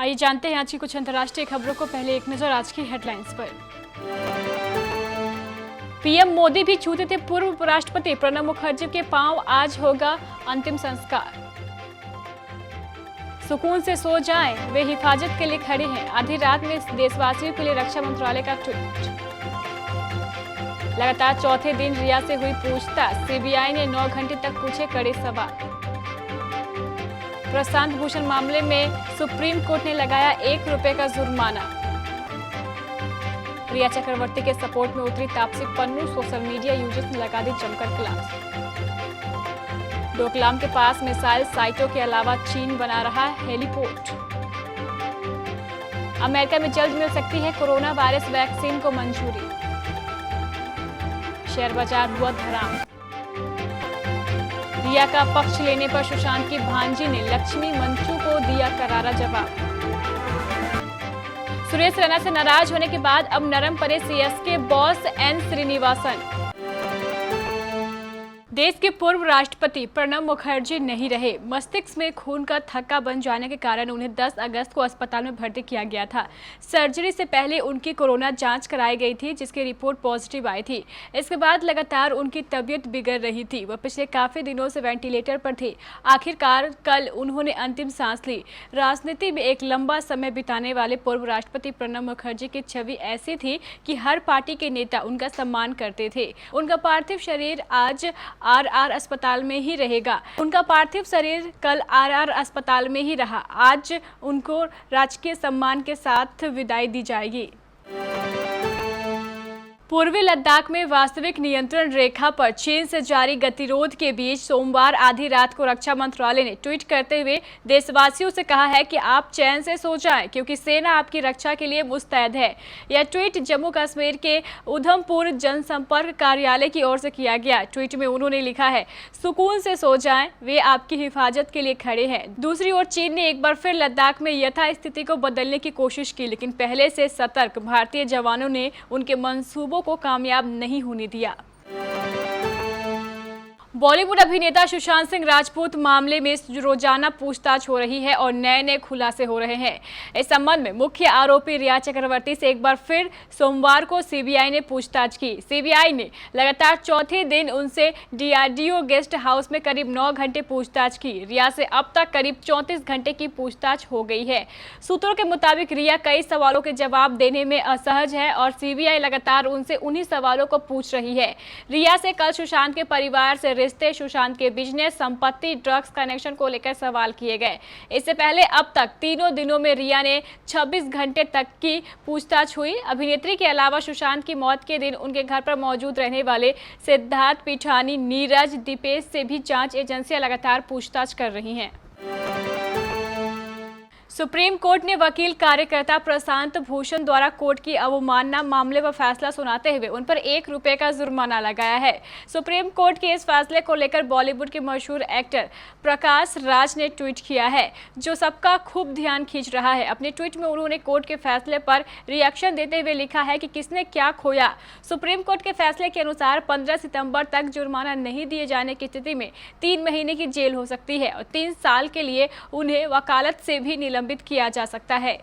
आइए जानते हैं आज की कुछ अंतर्राष्ट्रीय खबरों को। पहले एक नजर आज की हेडलाइंस पर। पीएम मोदी भी छूते थे पूर्व उपराष्ट्रपति प्रणब मुखर्जी के पांव, आज होगा अंतिम संस्कार। सुकून से सो जाएं, वे हिफाजत के लिए खड़े हैं, आधी रात में देशवासियों के लिए रक्षा मंत्रालय का ट्वीट। लगातार चौथे दिन रिया से हुई पूछताछ, सीबीआई ने 9 घंटे तक पूछे कड़े सवाल। प्रशांत भूषण मामले में सुप्रीम कोर्ट ने लगाया ₹1 का जुर्माना। रिया चक्रवर्ती के सपोर्ट में उतरी Taapsee Pannu, social media users ने लगा दी जमकर क्लास। डोकलाम के पास मिसाइल साइटों के अलावा चीन बना रहा हेलीपोर्ट। अमेरिका में जल्द मिल सकती है कोरोना वायरस वैक्सीन को मंजूरी। शेयर बाजार हुआ धराम। रिया का पक्ष लेने पर सुशांत की भांजी ने लक्ष्मी मंचू को दिया करारा जवाब। सुरेश रैना से नाराज होने के बाद अब नरम पड़े सीएसके बॉस एन श्रीनिवासन। देश के पूर्व राष्ट्रपति प्रणब मुखर्जी नहीं रहे। मस्तिष्क में खून का थक्का बन जाने के कारण उन्हें 10 अगस्त को अस्पताल में भर्ती किया गया था। सर्जरी से पहले उनकी कोरोना जांच कराई गई थी, जिसकी रिपोर्ट पॉजिटिव आई थी। इसके बाद लगातार उनकी तबीयत बिगड़ रही थी। वह पिछले काफी दिनों से वेंटिलेटर पर थे। आखिरकार कल उन्होंने अंतिम सांस ली। राजनीति में एक लंबा समय बिताने वाले पूर्व राष्ट्रपति प्रणब मुखर्जी की छवि ऐसी थी कि हर पार्टी के नेता उनका सम्मान करते थे। उनका पार्थिव शरीर आज आरआर अस्पताल में ही रहेगा। उनका पार्थिव शरीर कल आरआर अस्पताल में ही रहा। आज उनको राजकीय सम्मान के साथ विदाई दी जाएगी। पूर्वी लद्दाख में वास्तविक नियंत्रण रेखा पर चीन से जारी गतिरोध के बीच सोमवार आधी रात को रक्षा मंत्रालय ने ट्वीट करते हुए देशवासियों से कहा है कि आप चैन से सो जाएं, क्योंकि सेना आपकी रक्षा के लिए मुस्तैद है। यह ट्वीट जम्मू कश्मीर के उधमपुर जनसंपर्क कार्यालय की ओर से किया गया। ट्वीट में उन्होंने लिखा है, सुकून से सो जाएं, वे आपकी हिफाजत के लिए खड़े हैं। दूसरी ओर चीन ने एक बार फिर लद्दाख में यथास्थिति को बदलने की कोशिश की, लेकिन पहले से सतर्क भारतीय जवानों ने उनके मंसूबों को कामयाब नहीं होने दिया। बॉलीवुड अभिनेता सुशांत सिंह राजपूत मामले में रोजाना पूछताछ हो रही है और नए नए खुलासे हो रहे हैं। इस संबंध में मुख्य आरोपी रिया चक्रवर्ती से एक बार फिर सोमवार को सीबीआई ने पूछताछ की। सीबीआई ने लगातार चौथे दिन उनसे डीआरडीओ गेस्ट हाउस में करीब 9 घंटे पूछताछ की। रिया से अब तक करीब 34 घंटे की पूछताछ हो गई है। सूत्रों के मुताबिक रिया कई सवालों के जवाब देने में असहज है और सीबीआई लगातार उनसे उन्हीं सवालों को पूछ रही है। रिया से कल सुशांत के परिवार से रिश्ते, सुशांत के बिजनेस, संपत्ति, ड्रग्स कनेक्शन को लेकर सवाल किए गए। इससे पहले अब तक तीनों दिनों में रिया ने 26 घंटे तक की पूछताछ हुई। अभिनेत्री के अलावा सुशांत की मौत के दिन उनके घर पर मौजूद रहने वाले सिद्धार्थ पिठानी, नीरज, दीपेश से भी जांच एजेंसियां लगातार पूछताछ कर रही हैं। सुप्रीम कोर्ट ने वकील कार्यकर्ता प्रशांत भूषण द्वारा कोर्ट की अवमानना मामले पर फैसला सुनाते हुए उन पर ₹1 का जुर्माना लगाया है। सुप्रीम कोर्ट के इस फैसले को लेकर बॉलीवुड के मशहूर एक्टर प्रकाश राज ने ट्वीट किया है, जो सबका खूब ध्यान खींच रहा है। अपने ट्वीट में उन्होंने कोर्ट के फैसले पर रिएक्शन देते हुए लिखा है कि किसने क्या खोया। सुप्रीम कोर्ट के फैसले के अनुसार 15 सितंबर तक जुर्माना नहीं दिए जाने की स्थिति में 3 महीने की जेल हो सकती है और 3 साल के लिए उन्हें वकालत से भी निलंबित किया जा सकता है।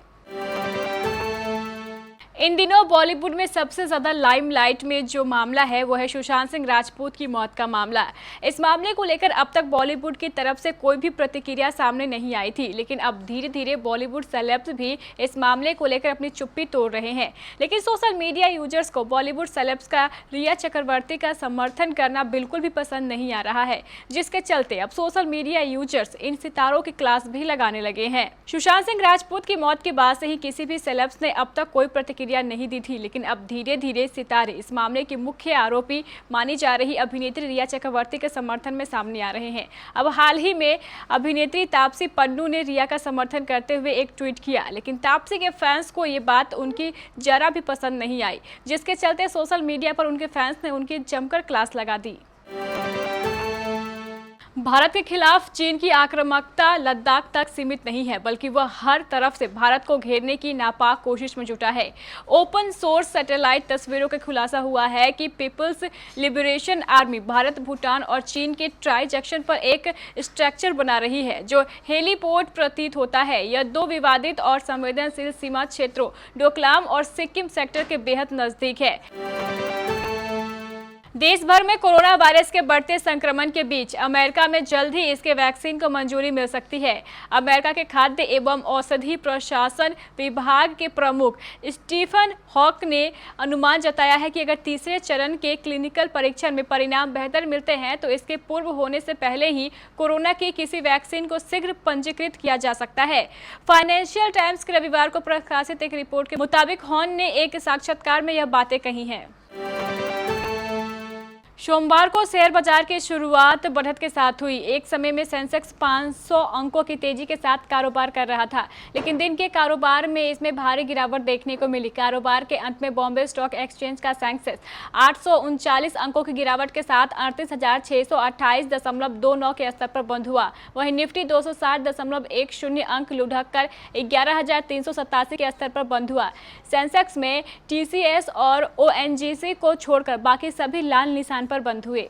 इन दिनों बॉलीवुड में सबसे ज्यादा लाइमलाइट में जो मामला है वो है सुशांत सिंह राजपूत की मौत का मामला। इस मामले को लेकर अब तक बॉलीवुड की तरफ से कोई भी प्रतिक्रिया सामने नहीं आई थी, लेकिन अब धीरे धीरे बॉलीवुड सेलेब्स भी इस मामले को लेकर अपनी चुप्पी तोड़ रहे हैं। लेकिन सोशल मीडिया यूजर्स को बॉलीवुड सेलेब्स का रिया चक्रवर्ती का समर्थन करना बिल्कुल भी पसंद नहीं आ रहा है, जिसके चलते अब सोशल मीडिया यूजर्स इन सितारों की क्लास भी लगाने लगे हैं। सुशांत सिंह राजपूत की मौत के बाद से ही किसी भी सेलेब्स ने अब तक कोई प्रतिक्रिया नहीं दी थी, लेकिन अब धीरे धीरे सितारे इस मामले की मुख्य आरोपी मानी जा रही अभिनेत्री रिया चक्रवर्ती के समर्थन में सामने आ रहे हैं। अब हाल ही में अभिनेत्री तापसी पन्नू ने रिया का समर्थन करते हुए एक ट्वीट किया, लेकिन तापसी के फैंस को ये बात उनकी जरा भी पसंद नहीं आई, जिसके चलते सोशल मीडिया पर उनके फैंस ने उनकी जमकर क्लास लगा दी। भारत के खिलाफ चीन की आक्रामकता लद्दाख तक सीमित नहीं है, बल्कि वह हर तरफ से भारत को घेरने की नापाक कोशिश में जुटा है। ओपन सोर्स सैटेलाइट तस्वीरों के खुलासा हुआ है कि people's liberation army Bharat, Bhutan और चीन के ट्राई जंक्शन पर एक स्ट्रक्चर बना रही है, जो हेलीपोर्ट प्रतीत होता है। यह दो विवादित और संवेदनशील सीमा क्षेत्रों डोकलाम और सिक्किम सेक्टर के बेहद नजदीक है। देश भर में कोरोना वायरस के बढ़ते संक्रमण के बीच अमेरिका में जल्द ही इसके वैक्सीन को मंजूरी मिल सकती है। अमेरिका के खाद्य एवं औषधि प्रशासन विभाग के प्रमुख स्टीफन हॉक ने अनुमान जताया है कि अगर तीसरे चरण के क्लिनिकल परीक्षण में परिणाम बेहतर मिलते हैं तो इसके पूर्व होने से पहले ही कोरोना की किसी वैक्सीन को शीघ्र पंजीकृत किया जा सकता है। फाइनेंशियल टाइम्स के रविवार को प्रकाशित एक रिपोर्ट के मुताबिक हॉन ने एक साक्षात्कार में यह बातें कही हैं। सोमवार को शेयर बाजार की शुरुआत बढ़त के साथ हुई। एक समय में सेंसेक्स 500 अंकों की तेजी के साथ कारोबार कर रहा था, लेकिन दिन के कारोबार में इसमें भारी गिरावट देखने को मिली। कारोबार के अंत में बॉम्बे स्टॉक एक्सचेंज का सेंसेक्स 839 अंकों की गिरावट के साथ 38,628.29 के स्तर पर बंद हुआ। वहीं निफ्टी 260.10 अंक लुढ़क कर 11,387 के स्तर पर बंद हुआ। सेंसेक्स में टीसीएस और ओएनजीसी को छोड़कर बाकी सभी लाल निशान पर बंद हुए।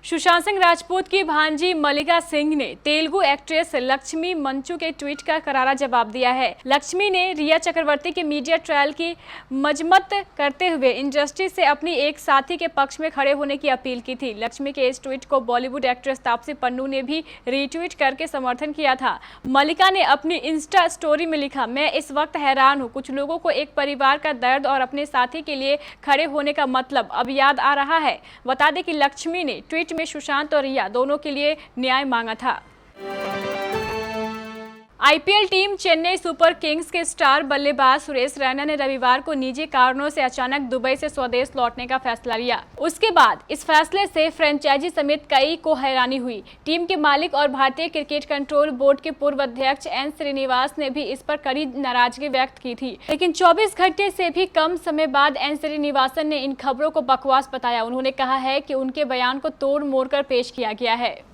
सुशांत सिंह राजपूत की भांजी मल्लिका सिंह ने तेलुगु एक्ट्रेस लक्ष्मी मंचू के ट्वीट का करारा जवाब दिया है। लक्ष्मी ने रिया चक्रवर्ती के मीडिया ट्रायल की मजम्मत करते हुए इंडस्ट्री से अपनी एक साथी के पक्ष में खड़े होने की अपील की थी। लक्ष्मी के इस ट्वीट को बॉलीवुड एक्ट्रेस तापसी पन्नू ने भी रीट्वीट करके समर्थन किया था। मल्लिका ने अपनी इंस्टा स्टोरी में लिखा, मैं इस वक्त हैरान हूँ। कुछ लोगों को एक परिवार का दर्द और अपने साथी के लिए खड़े होने का मतलब अब याद आ रहा है। बता दें कि लक्ष्मी ने ट्वीट में सुशांत और रिया दोनों के लिए न्याय मांगा था। IPL team Chennai super Kings के स्टार बल्लेबाज सुरेश रैना ने रविवार को निजी कारणों से अचानक दुबई से स्वदेश लौटने का फैसला लिया। उसके बाद इस फैसले से फ्रेंचाइजी समेत कई को हैरानी हुई। टीम के मालिक और भारतीय क्रिकेट कंट्रोल बोर्ड के पूर्व अध्यक्ष एन श्रीनिवास ने भी इस पर कड़ी नाराजगी व्यक्त की थी, लेकिन 24 घंटे से भी कम समय बाद एन श्रीनिवासन ने इन खबरों को बकवास बताया। उन्होंने कहा है कि उनके बयान को तोड़ मोड़ कर पेश किया गया है।